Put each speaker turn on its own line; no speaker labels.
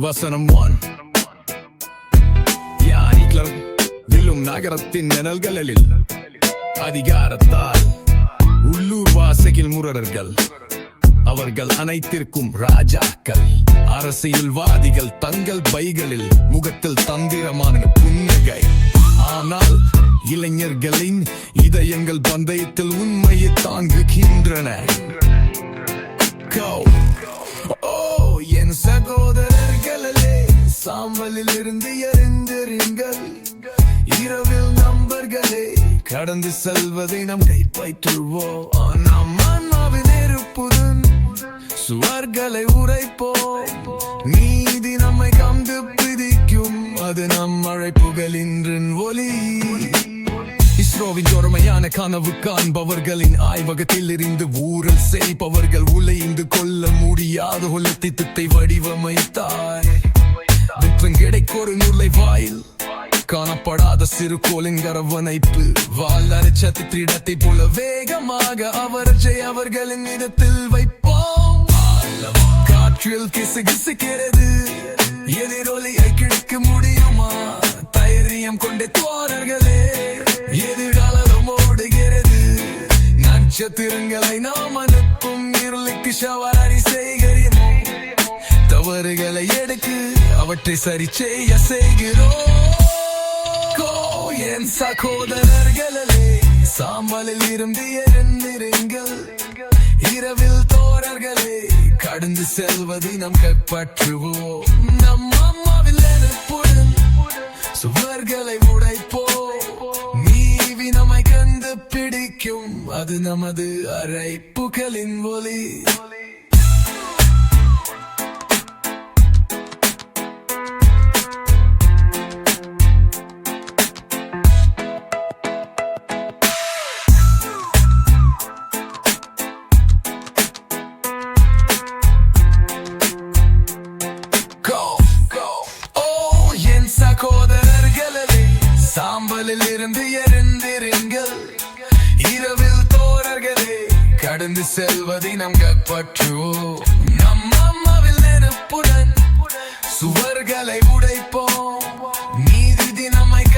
வசனம் 1. யாரிக்லர் வில்லும் நகரத்தின் நிழல்களில் அதிகாரத்தால் உள்ளூர் வாசகில் முரடர்கள் அவர்கள் அனைத்திற்கும் ராஜாக்கள் அரசியல்வாதிகள் தங்கள் பைகளில் முகத்தில் தந்திரமான புன்னகை. ஆனால் இளைஞர்களின் இதயங்கள் பந்தயத்தில் உண்மையை தாங்குகின்றன. என் சகோதரர்களே, சாம்பலில் இருந்து எரிந்திருங்கள். இரவில் நண்பர்களே, கடந்து செல்வதை நம் கைப்பற்றுவோம். நம் ஆன்மாவின் நெருப்புடன் சுவர்களை உரைப்போம். நீதி நம்மை கண்டு பிடிக்கும், அது நம் அழைப்புகளின் ஒலி. இஸ்ரோவின் ஜோரமையான கனவு காண்பவர்களின் ஆய்வகத்தில் இருந்து ஊரல் செய்பவர்கள் உலைந்து கொள்ள முடியாத திட்டத்தை வடிவமைத்தார். கிடைக்கொரு நுழைவாயில் காணப்படாத சிறு கோளின் அரவணைப்பு வாழச்சத்திடத்தை போல வேகமாக அவர்களின் இடத்தில் வைப்போம். காற்றில் கிசுகிசுக்கிறது, எதிரொலியை கிடைக்க முடியுமா? தைரியம் கொண்ட தோழர்களே, எதிர்காலம் ஓடுகிறது. நட்சத்திரங்களை நாம் அனுப்பும் இருளுக்கு சவாரி செய்கிறோம். தவறுகளை எடுத்து அவற்றை சரி செய்ய செய்கிறோம். என் சகோதரர்களே, சாம்பலில் இருந்து எழுந்திருங்கள். இரவில் தோழர்களே, கடந்து செல்வதை நம் கைப்பற்றுவோம். நம் அம்மாவில் நெருப்புடன் சுவர்களை உடைப்போம். நீவி நம்மை கண்டு பிடிக்கும், அது நமது அழைப்புகளின் ஒலி. சகோதரர்களே, சாம்பலில் இருந்து எழுந்திருங்கள். இரவில் தோழர்களே, கடந்து செல்வதை நம் கைப்பற்றுவோம். நம் அம்மாவில் நெருப்புடன் சுவர்களை உடைப்போம்.